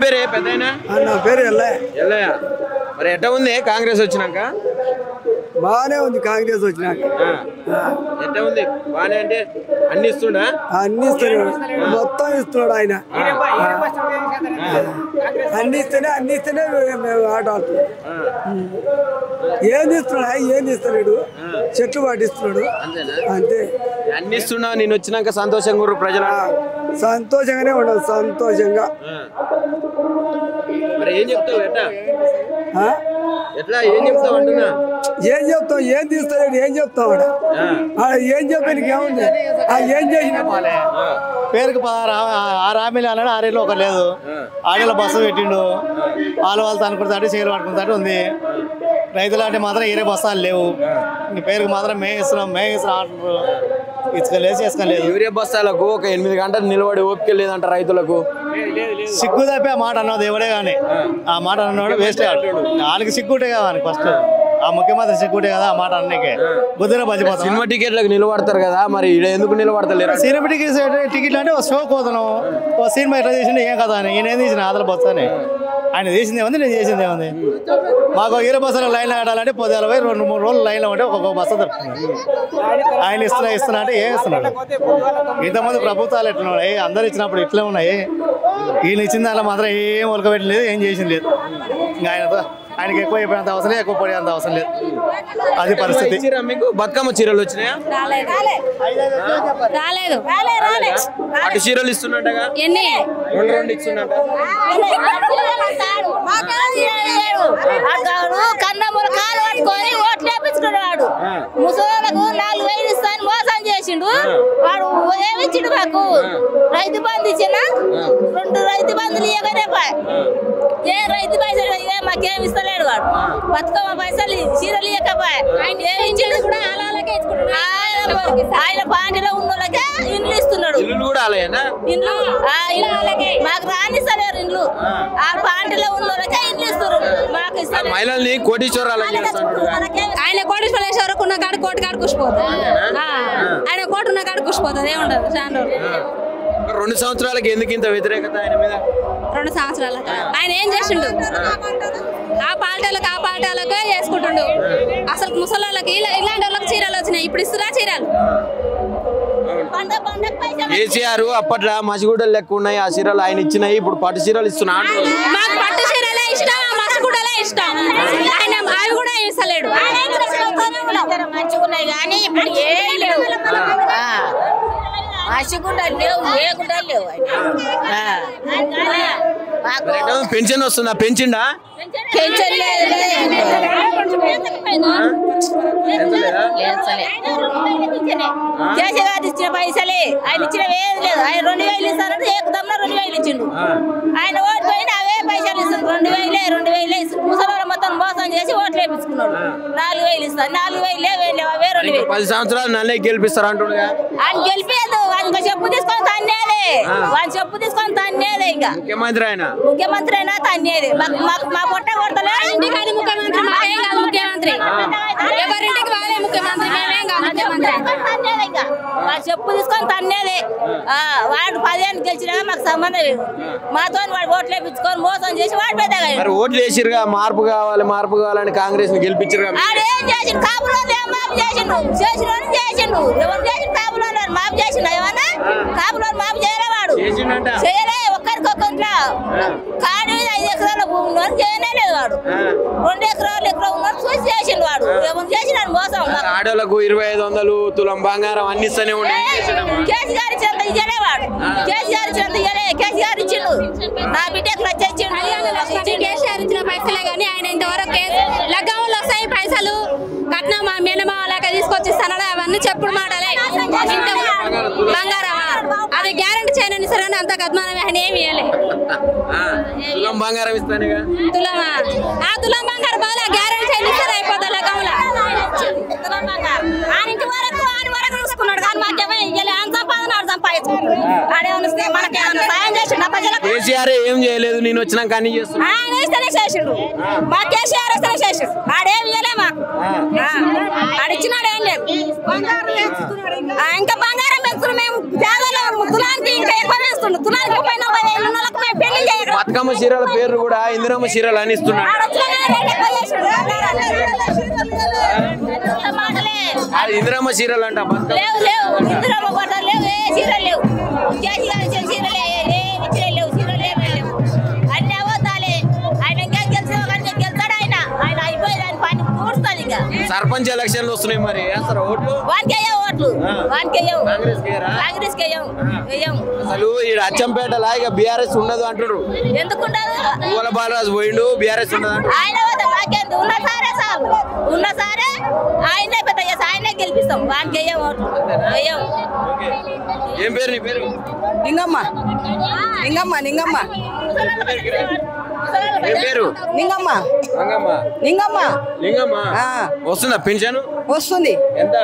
పేరే పెద్దయినా? నా పేరు ఎల్లయ్య. ఎల్లయ్య. మరి ఎట్లా ఉంది కాంగ్రెస్ వచ్చినాక? బాగానే ఉంది కాంగ్రెస్ వచ్చినాక. ఎట్లా ఉంది? బాగానే అంటే అన్ని ఇస్తున్నా? అన్ని ఇస్తున్నాడు, మొత్తం ఇస్తున్నాడు ఆయన. అన్ని ఇస్తేనే మేము ఆట ఆడుతున్నాం. ఏంది ఇస్తున్నాడు? చెట్లు పాటిస్తున్నాడు అంతే. అన్ని ఇస్తున్నా. నేను వచ్చినాక సంతోషంగా ప్రజలు సంతోషంగానే ఉండదు. సంతోషంగా మరి ఏం చెప్తావు? ఎట్లా ఏం చెప్తావు అంటున్నా? ఏం చెప్తాం? ఏం తీస్తాడు? ఏం చెప్తాం? ఏం చెప్పానికి ఏముంది? ఏం చేసిన పేరుకి 6 హామీలు అన్నాడు, 6 ఏళ్ళు ఒక లేదు. 6 ఏళ్ళ బస్సు పెట్టిండు. వాళ్ళతో అనుకుంటాడు, చీరలు పట్టుకుంటాడు ఉంది. రైతులు అంటే మాత్రం ఏరే బస్తాలు లేవు. పేరుకి మాత్రం మేగిస్తున్నాం అంటున్నారు. ఇసుకలేదు చేసుకోలేదు. యూరియా బస్తాలకు ఒక 8 గంటలు నిలబడి ఓపిక లేదంట రైతులకు. సిగ్గు తప్పి ఆ మాట అన్నది ఎవడే కానీ. ఆ మాట అన్నాడు వేస్టే. వాళ్ళకి సిగ్గుంటే కదా ఫస్ట్. ఆ ముఖ్యమంత్రి సిగ్గుంటే కదా ఆ మాట అన్నకే. బుద్ధిలో బతిపోతాం. సినిమా టికెట్లకు నిలబడతారు కదా, మరి ఎందుకు నిలబడతలేరు? సినిమా టికెట్లు అంటే ఒక షో కోతున్నాం. ఒక సినిమా ఎట్లా చేసిండే ఏం కదా అని. ఈయన ఏం తీసిన ఆదల బస్తానే. ఆయన చేసింది ఏముంది, నేను చేసింది ఏముంది? మాకు 20 బస్సులు లైన్లో కట్టాలంటే 2-3 రోజులు లైన్లో ఉంటే ఒక్కొక్క బస్సు దొరుకుతుంది. ఆయన ఇస్తున్నా అంటే ఏం ఇస్తున్నాడు? ఇంతమంది ప్రభుత్వాలు ఎట్లున్నాయి? అందరు ఇచ్చినప్పుడు ఇట్లే ఉన్నాయి. ఈయన ఇచ్చిన దాంట్లో మాత్రం ఏం ఉలకబెట్టలేదు, ఏం చేసింది లేదు. ఇంకా ఆయనకి ఎక్కువ అయిపోయినంత అవసరం లేదు, ఎక్కువ పడేంత అవసరం లేదు. అది పరిస్థితి. మీకు బతుకమ్మ చీరలు వచ్చినాయా? అటు చీరలు ఇస్తున్నట్టుగా 2 ఇస్తున్నట్ట. కన్నమ్మలు కాలు పట్టుకొని ఓట్లు వేపించుకున్నాడు. ముసలోళ్ళకు 4,000 ఇస్తాను మోసం చేసిండు వాడు. ఏమిచ్చిండు మాకు? రైతు బంధు ఇచ్చిన 2 రైతు బంధులు ఇవ్వగానే ఏ రైతు పైసలు మాకేమి ఇస్తలేడు వాడు. బతుకమ్మ పైసలు చీరలు ఇవ్వకపోయా. ఏమిచ్చిండు కూడా ఆయన పార్టీలో ఉన్న వాళ్ళకే ఇండ్లు ఇస్తున్నాడు. ఇండ్లు మాకు రానిస్తలేరు. ఇండ్లు ఆ పార్టీలో ఉన్న వాళ్ళకే ఇండ్లు ఇస్తున్నారు. మాకు ఇస్తారు. మహిళల్ని కోటీశ్వరాలు ఆయన కోటీశ్వరేశ్వరకు ఉన్న కాడ కోటి కాడ కూసిపోతుంది. ఆయన కోటి ఉన్న కాడ కూసిపోతుంది. ఏముండదు. 2 సంవత్సరాలకి ఎందుకు ఇంత వ్యతిరేకత ఆయన మీద? 2 సంవత్సరాలకు ఆయన ఏం చేసిండు? ఆ పార్టీలకు వేసుకుంటుండు. అసలు ముసలోళ్ళకి ఇలాంటి వాళ్ళకి చీరలు వచ్చినాయి. ఇప్పుడు ఇస్తున్నా చీరలు. కేసీఆర్ అప్పట్లో మసిగూడలు లెక్క ఉన్నాయి ఆ చీరలు ఆయన ఇచ్చినాయి. ఇప్పుడు పట్టు చీరలు ఇస్తున్నాడు. మాకు పట్టు చీరలే ఇష్టం, మసిగూడలే ఇష్టం. ఆయన అవి కూడా ఇస్తలేడు. మంచిగున్నాయి కానీ ఇప్పుడు ఏం లేవు. మసిగుండలు లేవు, లేకుండాలు లేవు. పెన్షన్ వస్తుందా? పెంచిండా? పెన్షన్ లేదు. కేసీఆర్ ఇచ్చిన పైసలే ఆయన ఇచ్చిన ఏది లేదు. ఆయన 2,000 ఇస్తారంటే ఏకదమ్లో 2,000 ఇచ్చిండు. ఆయన ఓటు పోయిన అవే పైసలు ఇస్తుంది. 2,000 ముసలి మొత్తం మోసం చేసి ఓట్లు వేపించుకున్నాడు. 4,000 ఇస్తారు. 4,000 లేవే లేవు, అవే 2,000. 10 సంవత్సరాలు నన్నే గెలిపిస్తారు అంటుండగా. ఆయన గెలిపేది ఆయన చెప్పు తీసుకొని తన్నేదే. ఆయన చెప్పు తీసుకొని తన్నేదే. ఇంకా ముఖ్యమంత్రి అయినా తన్నేది. మా పొట్ట కొడతలేదు. ఇంటికాడి ముఖ్యమంత్రి మాకేం కాదు. ముఖ్యమంత్రి ఎవరింటికి వాళ్ళే ముఖ్యమంత్రి, మేమేం కాదు ముఖ్యమంత్రి. ఇంకా వాళ్ళు చెప్పు తీసుకొని తన్నేది. వాడు 10 ఏళ్ళు గెలిచినా మాకు సంబంధం లేదు. మాతో వాడు ఓట్లు వేపించుకొని మోసం చేసి వాడు పెద్దగా ఓట్లు వేసిరుగా. మార్పు కావాలని కాంగ్రెస్ ని గెలిపించారు. ఆడేం చేసిండు? కాపులో మాపు చేసిండు. చేసిండు ఎవరు చేసిండు? కాపులో మాపు చేసిండు. ఏమన్నా కాపులో మాపు చేయలేవాడు. చేయలే. ఒక్కరికొక్కట్లా కాడు 5 ఎకరాల భూమి ఉన్నవాడు చేయలేదు వాడు. 2 ఎకరాలు ఉన్నవాడు చూసి చేసిండు వాడు. ఎవరు చేసినాడు మోసం? ఆడోళ్ళకు 2,500 తులం బంగారం అన్ని ఇస్తూనే ఉండే. కేసీఆర్ ఇచ్చినంత ఇయ్యలేవాడు. కేసీఆర్ ఇచ్చినంత ఇయ్యలే. కేసీఆర్ ఇచ్చిండు. నా బిడ్డకు లక్ష ఇచ్చిండు. కేసీఆర్ ఇచ్చిన పైసలే కానీ ఆయన ఇంతవరకు లగ్గంలో వస్తాయి పైసలు కట్నం మా మేనమా లేక తీసుకొచ్చి ఇస్తానడా అవన్నీ చెప్పుడు మాటలే. బంగారం అది గ్యారెంటీ చేయనని సరే అంత గద్మానం ఆయన ఏమి ఇవ్వలే. తులం బంగారం ఇస్తానుగా. తులమా ఆ తులం బంగారం బాగా గ్యారెంటీ చేయని సరే అయిపోతుంది లగ్గంలో. ఇంటి వరకు చూసుకున్నాడు కానీ మాకేమో ఇవ్వలే. అంత సంపాదన సంపాదించుకుంటాడు. ఆడేమన్నా మనకేమన్నా సాయం చేసిండు? కేసీఆర్ ఏం చేయలేదు. నేను వచ్చినాక అన్ని చేస్తున్నా. ఆయన ఇస్తేనే చేసిండు. మా కేసీఆర్ ఇస్తేనే చేసిండు. ఆడేమి ఇవ్వలే మాకు. ఆడిచ్చినాడు ఏం లేదు. ఇంకా బంగారం పెంచుతున్నాం మేము. పేదలు తులానికి ఇంకా ఎక్కువ వేస్తుండు. తులానికి 30,000 ఉన్న వాళ్ళకి మేము పెళ్లి చేయగలం. బతుకమ్మ చీరల పేర్లు కూడా ఇందిరమ్మ చీరలు అని ఇస్తున్నాడు. అది ఇందిరమ్మ చీరలు అంట. సర్పంచ్ ఎలక్షన్లు వస్తున్నాయి, మరి వేస్తారా ఓట్లు? అసలు ఈ అచ్చంపేట లాగా బీఆర్ఎస్ ఉండదు అంటారు. ఎందుకుంటారు? పూల బాలరాజు పోయిండు, బీఆర్ఎస్ ఉండదు అంటారు. ఉన్న సారే ఆయనే పెద్ద ఆయనే గెలిపిస్తాం. వానికి వేయం ఓట్లు. ఏం పేరు నీ పేరు? నింగమ్మ నింగమ్మ నింగమ్మ ఏం పేరు? నింగమ్మ లింగమ్మ. నింగమ్మ లింగమ్మ వస్తుందా పెన్షన్? వస్తుంది. ఎంత?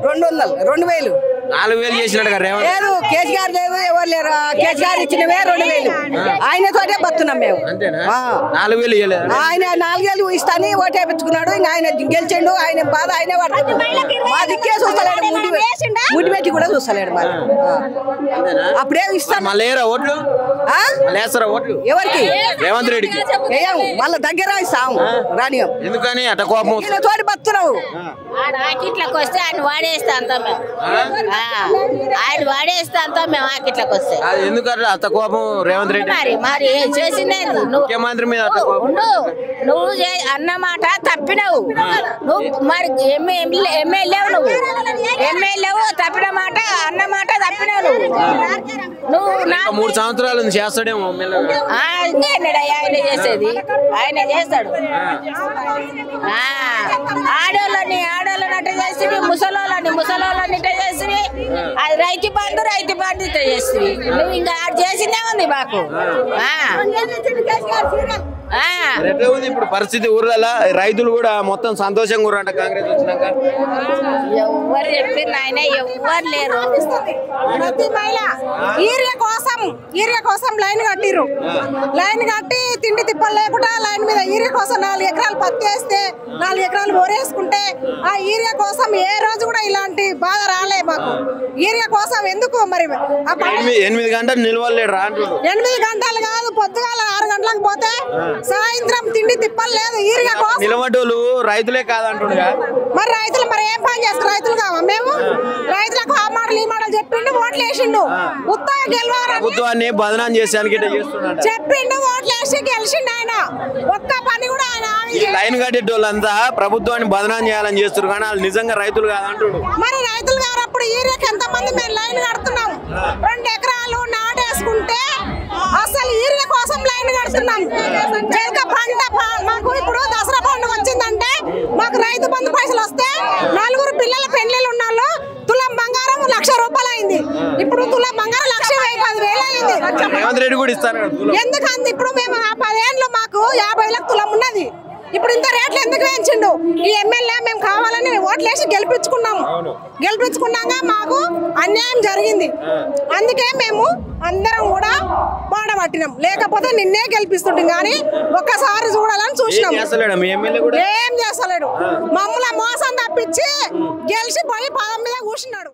200 2000 4000 చేసినట్టుగా రేవంత్. లేదు కేసీఆర్ లేవు, ఎవరు లేరు. కేసీఆర్ ఇచ్చినవే 2000. ఆయనతోటే బతున్నాం మేము. అంతేనా? 4000 ఇవ్వలేదు. ఆయన 4000 ఇస్తాని ఓటేపించుకున్నాడు. ఇంకా ఆయన గెలిచిండు. ఆయన బాధ ఆయనే పడుతుంది. మా దిక్కే చూస్తలేడు. ముడి పెట్టి కూడా చూస్తలేడు. మరి అప్పుడే ఇస్తాం. మళ్ళీ ఏరా ఓట్లు? లేస్తారా ఓట్లు? ఎవరికి? రేవంత్ రెడ్డికి వేయం. వాళ్ళ దగ్గర ఇస్తాం. రానియం. ఎందుకని అట్ట కోపం? తోటి బతున్నావు. ఆకిట్లకు వస్తే ఆయన వాడేస్తా అంతా మేము. ఆయన వాడేస్తా అంతా మేము ఆకిట్లకు వస్తే. ఎందుకంటే అంత కోపం రేవంత్ రెడ్డి? మరి చేసిందే ముఖ్యమంత్రి మీద అట్ట కోపం. నువ్వు అన్నమాట తప్పినవు. నువ్వు మరి ఎమ్మెల్యేవు. నువ్వు ఎమ్మెల్యేవు. తప్పిన మాట అన్నమాట తప్పినావు. నువ్వు 3 సంవత్సరాలు చేస్తాడేమో. ఆయన చేసేది ఆయన చేస్తాడు. ఆడోళ్ళని అట్ట చేసి, ముసలోళ్ళని ఇట్ట చేసి, అది రైతు బంధు ఇట్ట చేసి, నువ్వు ఇంకా చేసిందే ఉంది మాకు. ఎట్లా ఉంది ఇప్పుడు పరిస్థితి ఊర్లలో? రైతులు కూడా మొత్తం సంతోషంగా ఊరంట కాంగ్రెస్ వచ్చినాక. ఎవరు చెప్పిన ఆయన ఎవ్వరు లేరు. ప్రతి మహిళ ఈరియా కోసం లైన్ కట్టిర్రు. లైన్ కట్టి తిండి తిప్పలు లేకుండా లైన్ మీద ఈరియా కోసం 4 ఎకరాలు పత్తి వేస్తే 4 ఎకరాలు బోరేసుకుంటే ఆ ఈరియా కోసం ఏ రోజు కూడా ఇలాంటి బాధ రాలే మాకు. ఈరియా కోసం ఎందుకు మరి 8 గంటలు నిలవలేడు రా. 8 గంటలు కాదు, పొద్దుగాల 6 గంటలకు పోతే సాయంత్రం తిండి తిప్పలు లేదు. ఈరియా కోసం నిలబడ్డోళ్ళు రైతులే కాదంటుండగా. మరి రైతులు మరి ఏం పని చేస్తారు? రైతులు కావా మేము? రైతులకు ఆ మాటలు ఈ మాటలు చెప్పిండు, ఓట్లు వేసిండు. ఉత్తగా గెలవాలని ప్రభుత్వాన్ని బదనాం చేసానికి చెప్పిండు, ఓట్లు వేసి గెలిచిండు. ఆయన ఒక్క పని కూడా ఆయన లైన్ కట్టేటోళ్ళంతా ప్రభుత్వాన్ని బదనాం చేయాలని చేస్తారు, కానీ వాళ్ళు నిజంగా రైతులు కాదంటుడు. మరి రైతులు కానప్పుడు ఈరియకి ఎంతమంది మేము లైన్ కడుతున్నాం? 2 ఎకరాలు నాటేసుకుంటే అసలు ఈరియా కోసం లైన్ కడుతున్నాం. చెలక పంట మాకు ఇప్పుడు దసరా పండుగ వచ్చిందంటే మాకు రైతు బంధు పైసలు వస్తే 4 పిల్లల పెళ్లిళ్ళు ఉన్నాళ్ళు తులం బంగారం 1,00,000 రూపాయలు అయింది. ఇప్పుడు తులం బంగారం 1,10,000 అయింది. రేవంత్ రెడ్డి కూడా ఇస్తారు. ఎందుకంది? ఇప్పుడు మేము 10 ఏళ్ళు మాకు 50,000 తులం ఉన్నది. ఇప్పుడు ఇంత రేట్లు ఎందుకు వేయించిండు? ఈ ఎమ్మెల్యే మేము కావాలని ఓట్లేసి గెలిపించుకున్నాక మాకు అన్యాయం జరిగింది. అందుకే మేము అందరం కూడా బాడబట్టినాం. లేకపోతే నిన్నే గెలిపిస్తుంటాం, కానీ ఒక్కసారి చూడాలని చూసినాం. ఏం చేస్తలేడు. మమ్మల్ని మోసం తప్పించి గెలిచిపోయి పదం మీద కూర్చున్నాడు.